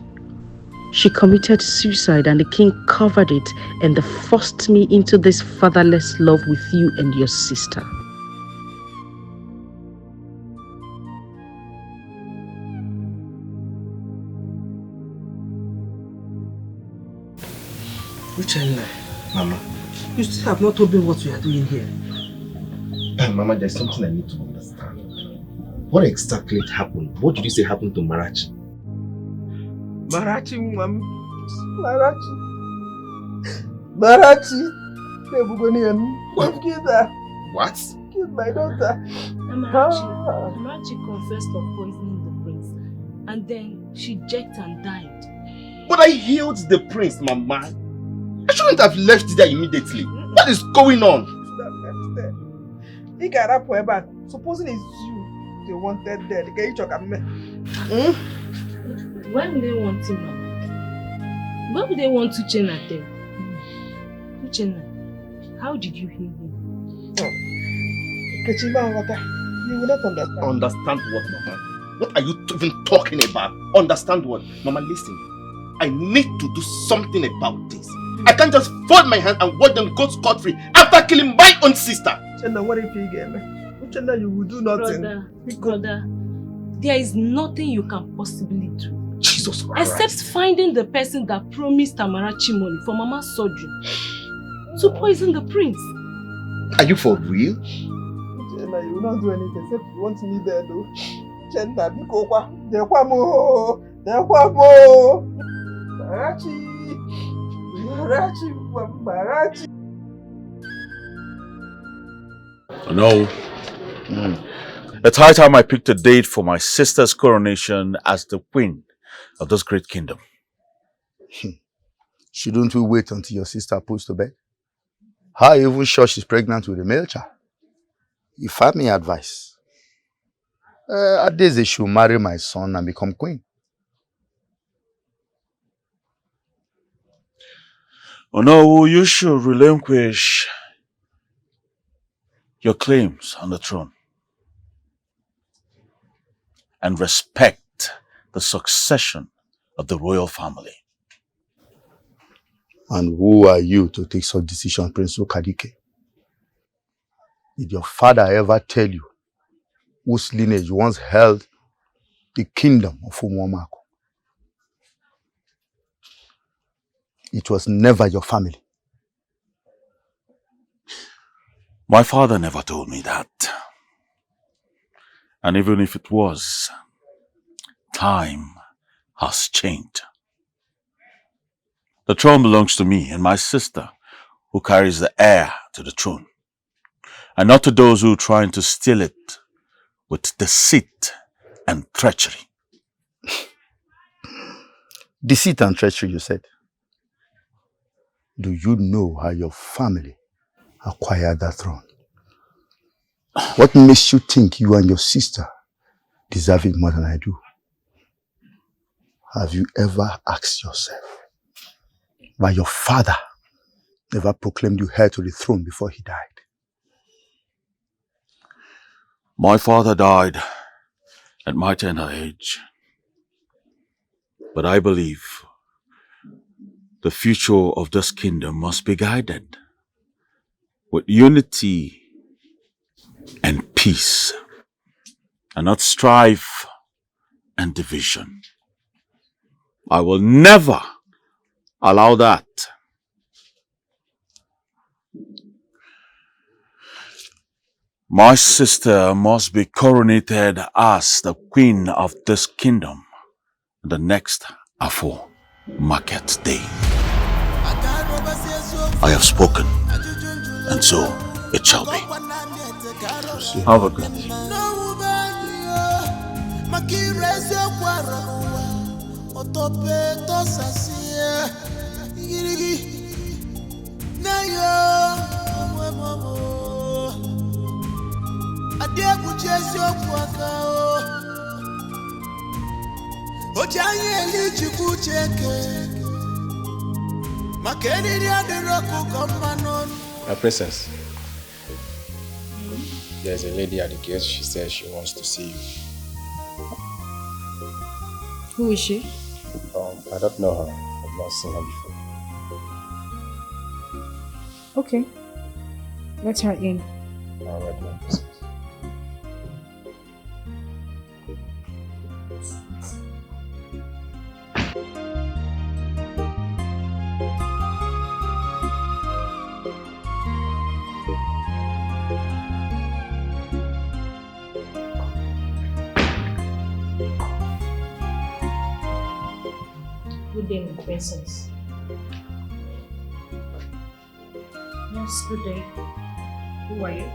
She committed suicide and the king covered it and forced me into this fatherless love with you and your sister. Uchenna, Mama, you still have not told me what we are doing here. Mama, there's something I need to understand. What exactly happened? What did you say happened to Marachi? Marachi, Mama. Marachi. What? Killed my daughter. Marachi confessed of poisoning the prince. And then she jacked and died. But I healed the prince, Mama. I shouldn't have left there immediately. What is going on? He got up back. Supposing it's you they wanted dead. Why would they want him, Mama? Why would they want Uchenna dead? Uchenna, how did you heal him? You will not understand. Understand what, Mama? What are you even talking about? Understand what? Mama, listen. I need to do something about this. I can't just fold my hand and watch them go scot-free after killing my own sister. Uchenna, what if you get me? Uchenna, you will do nothing. Brother, there is nothing you can possibly do. Jesus Christ. Except finding the person that promised Amarachi money for Mama's surgery to poison the prince. Are you for real? Uchenna, you will not do anything except you want me there though. Uchenna, Marachi. No. It's high time I picked a date for my sister's coronation as the queen of this great kingdom. Shouldn't we wait until your sister puts to bed? How are you even sure she's pregnant with a male child? If I may advise, Adeze should marry my son and become queen. Oh no, you should relinquish your claims on the throne and respect the succession of the royal family. And who are you to take such decisions, Prince Kadik? Did your father ever tell you whose lineage once held the kingdom of Umuomako? It was never your family. My father never told me that. And even if it was, time has changed. The throne belongs to me and my sister, who carries the heir to the throne, and not to those who are trying to steal it with deceit and treachery. Deceit and treachery, you said. Do you know how your family acquired that throne? What makes you think you and your sister deserve it more than I do? Have you ever asked yourself why your father never proclaimed you heir to the throne before he died? My father died at my tender age. But I believe the future of this kingdom must be guided with unity and peace, and not strife and division. I will never allow that. My sister must be coronated as the queen of this kingdom the next Afo market day. I have spoken, and so it shall be. Have a good day. My princess, there's a lady at the gate. She says she wants to see you. Who is she? I don't know her. I've not seen her before. Okay. Let her in. All right, my princess. Good day, my princess. Yes, good day. Who are you?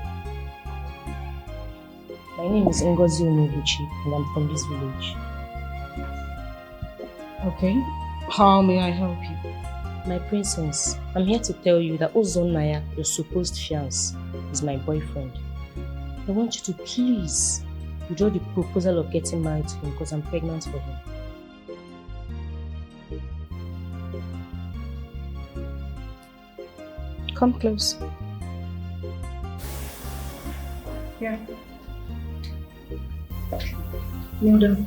My name is Ngozi Onoguchi, and I'm from this village. Okay. How may I help you? My princess, I'm here to tell you that Ozonnaya, your supposed fiancé, is my boyfriend. I want you to please withdraw the proposal of getting married to him because I'm pregnant for him. Come close. Here. Kneel down.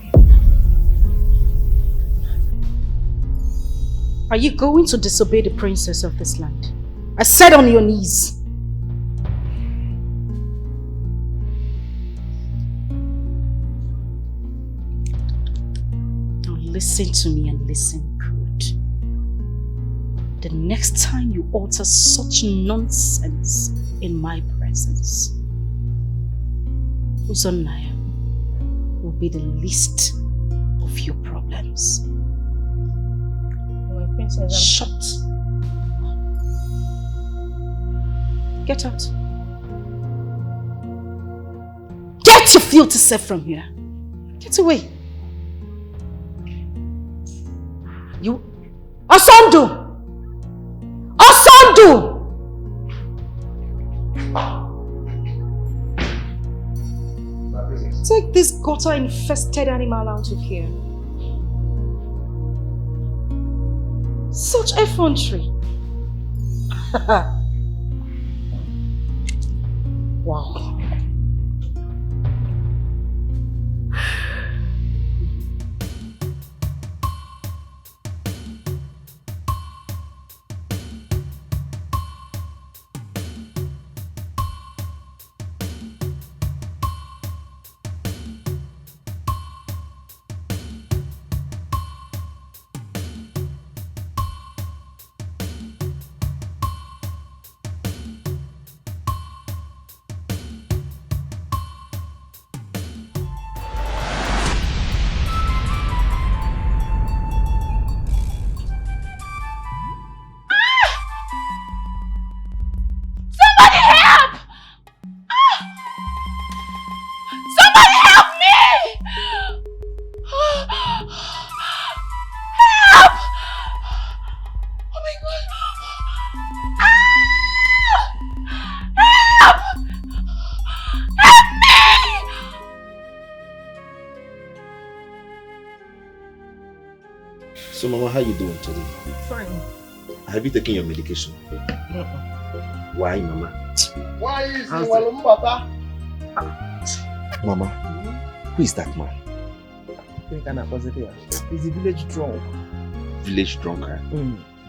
Are you going to disobey the princess of this land? I said on your knees. Now listen to me and listen good. The next time you utter such nonsense in my presence, Ozonnaya will be the least of your problems. My princess, Shut. Get out. Get your filthy self from here. Get away. You... Asondu! Asondu! Take this gutter-infested animal out of here. Such effrontery. Wow. So, Mama, how you doing today? Fine. Have you taken your medication? Why, Mama? Why is he Walumbata? Mama, who is that man? He's a village drunk. Village drunk?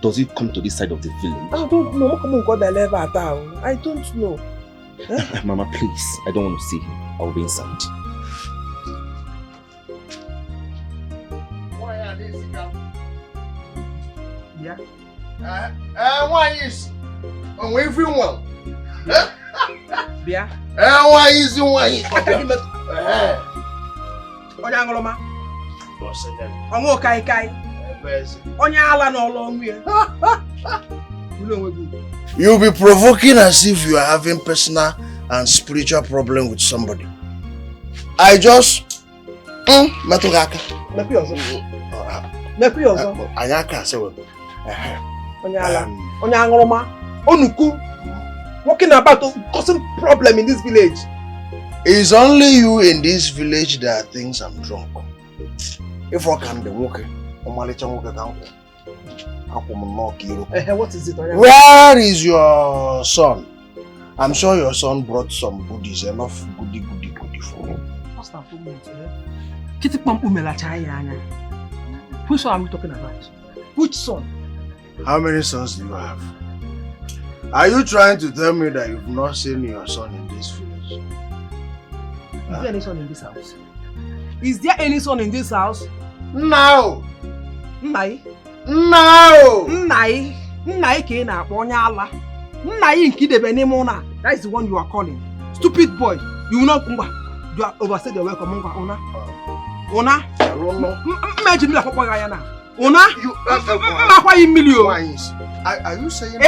does it come to this side of the village? I don't know. I don't know. Huh? Mama, please. I don't want to see him. I'll be inside. Yeah. Why is on everyone? Yeah. Why is why? Onyangoloma. Ongo kai kai. Onyala no long way. You'll be provoking as if you are having personal and spiritual problem with somebody. I just Matugaka. Anyaka say Onyangoloma. Onuku. Walking about causing problem in this village. It's only you in this village that thinks I'm drunk. If I can be walking, what is it? Where is your son? I'm sure your son brought some goodies, enough goody for him. Which son are we talking about? Which son? How many sons do you have? Are you trying to tell me that you've not seen your son in this village? Is there any son in this house? Is there any son in this house? No! Nnai? No! Nnai? Nnai ke na Onyala? Nnai nkidebe n'ime ụna? That is the one you are calling. Stupid boy. You will not come. You are overstayed your welcome. Una? Una? Imagine me like Una? You are you saying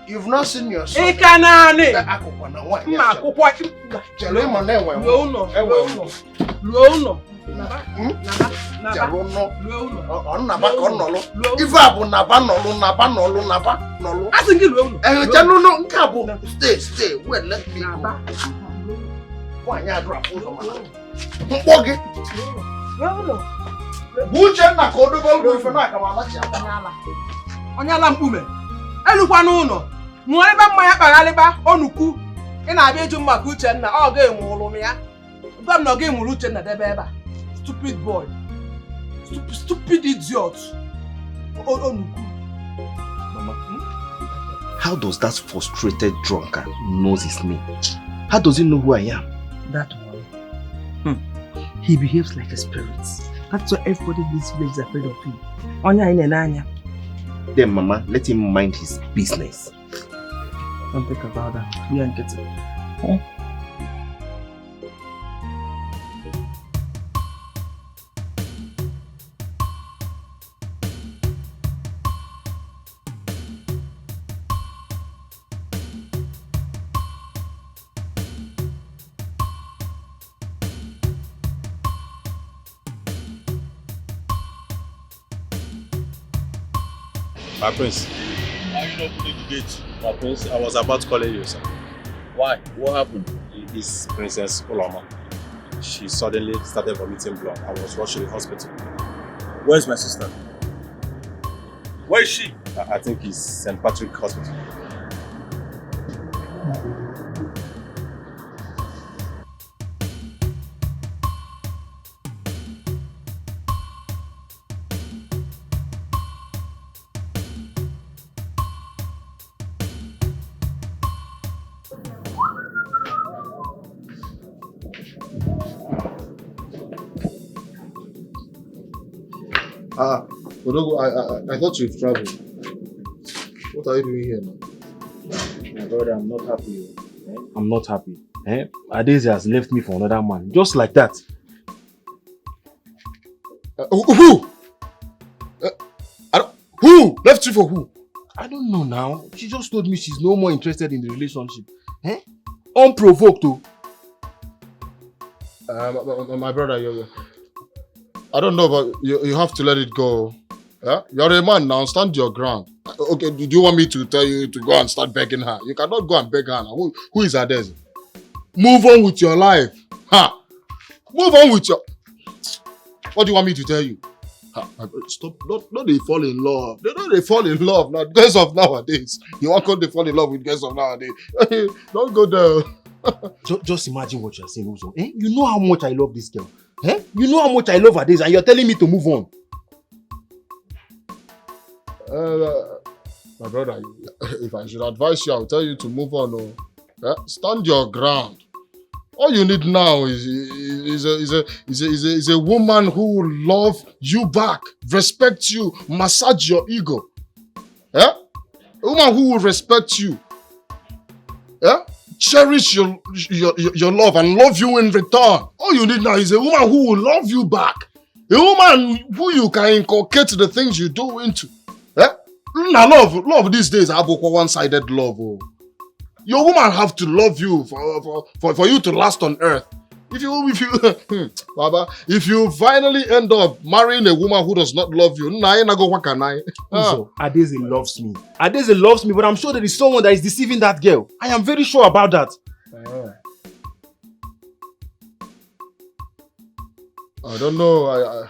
you've not seen your son? Stay, wait, let me go. Onyala mkpume elukwa n'ụlọ nụọ ebe mmanya kpaghalịba onuku ị na-abịa ịjụ maka Uchenna ọ ga-enwụrụ m ya gwa m na ọ ga-enwụrụ Uchenna debe ebe a stupid boy stupid idiot onuku. Mama, how does that frustrated drunkard knows his name? How does he know who I am? That one. He behaves like a spirit. That's why everybody in this village is afraid of him. Onya inenanya. Then Mama, let him mind his business. Don't think about that. We ain't getting it. Huh? My prince. Why you not opening the gate? My prince, I was about to call you, sir. Why? What happened? It's Princess Olama. She suddenly started vomiting blood. I was rushed to the hospital. Where's my sister? Where is she? I think it's St. Patrick Hospital. Odogo, I thought you've traveled. What are you doing here now? My brother, I'm not happy. I'm not happy. Adesi has left me for another man. Just like that. Who? Who? Left you for who? I don't know now. She just told me she's no more interested in the relationship. Unprovoked though. My brother, I don't know, but you have to let it go. Yeah? You're a man now, stand your ground. Okay, do you want me to tell you to go and start begging her? You cannot go and beg her now. Who is Adesi? Move on with your life. Move on with your... What do you want me to tell you? Stop, not they fall in love. They fall in love now. Girls of nowadays. You want to fall in love with girls of nowadays. Don't go there. Just imagine what you're saying, Uzo. You know how much I love this girl. You know how much I love her this, and you're telling me to move on. My brother, if I should advise you, I'll tell you to move on. Oh. Yeah? Stand your ground. All you need now is a woman who will love you back, respect you, massage your ego. Yeah? A woman who will respect you. Yeah? Cherish your love and love you in return. All you need now is a woman who will love you back. A woman who you can inculcate the things you do into. Yeah? Now love these days have a one-sided love. Oh. Your woman have to love you for you to last on earth. If Baba, if you finally end up marrying a woman who does not love you, Adeze loves me. Adeze loves me, but I'm sure there is someone that is deceiving that girl. I am very sure about that. I don't know.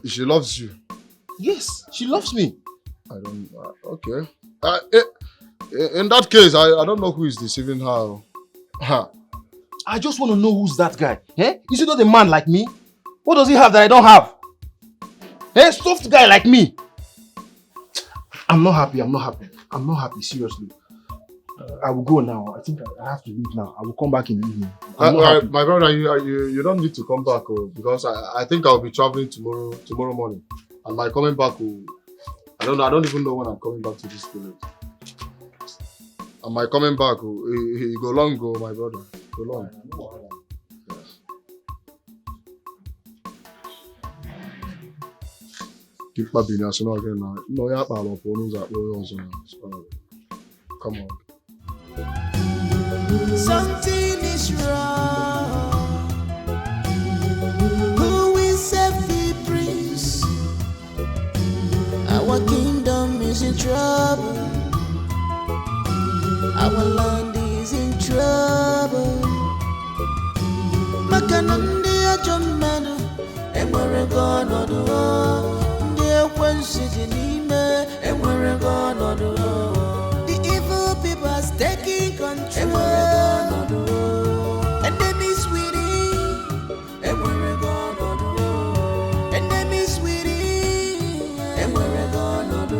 She loves you. Yes, she loves me. I don't. Okay. In that case, I don't know who is deceiving her. I just want to know who's that guy. Eh? Is he not a man like me? What does he have that I don't have? Eh? Soft guy like me. I'm not happy. Seriously. I will go now. I think I have to leave now. I will come back in the evening. My brother, you don't need to come back because I think I'll be traveling tomorrow morning. And my coming back I don't even know when I'm coming back to this village. And my coming back he go long my brother. Go long. Keep my business again now. No, yeah, come on. Something is wrong. Who is Selfie Prince? Our kingdom is in trouble. Our land is in trouble. Makanandi ajomano, emwere gono do. Dear when sitting in me, emwere gono do. The evil people are taking control. Enemies winning, emwere gono do. Enemies winning, emwere gono do.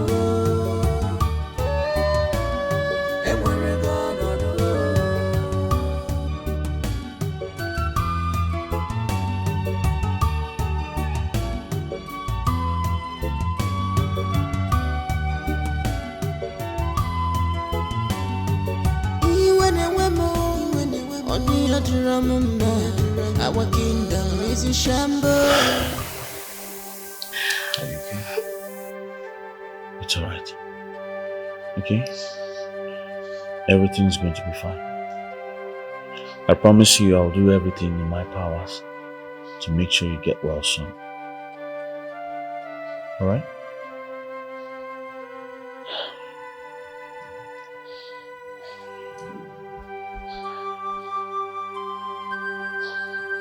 Our kingdom is in shambles. Are you okay? It's alright. Okay? Everything's going to be fine. I promise you I'll do everything in my powers to make sure you get well soon. Alright?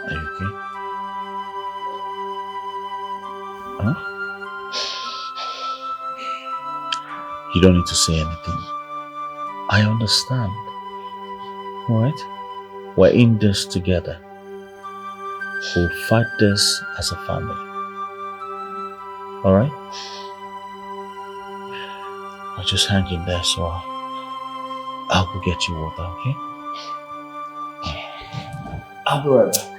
Are you okay? Huh? You don't need to say anything. I understand. Alright? We're in this together. We'll fight this as a family. Alright? I'll just hang in there so I'll go get you water, okay? I'll be right back.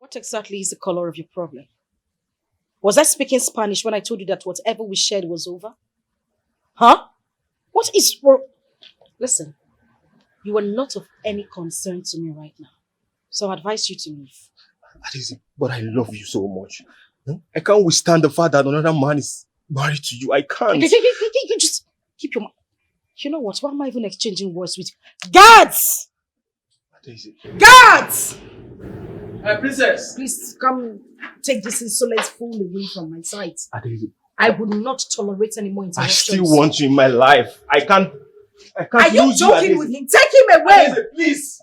What exactly is the color of your problem? Was I speaking Spanish when I told you that whatever we shared was over? Huh? What is wrong? Listen, you are not of any concern to me right now. So I advise you to leave. But I love you so much. I can't withstand the fact that another man is married to you. I can't. You just keep your mouth. You know what? Why am I even exchanging words with you? Guards! Guards! Princess! Please come take this insolent fool away from my sight. Adeze. I would not tolerate any more interruptions. I still want you in my life. I can't Are you lose joking you, with him? Take him away! Adeze, please!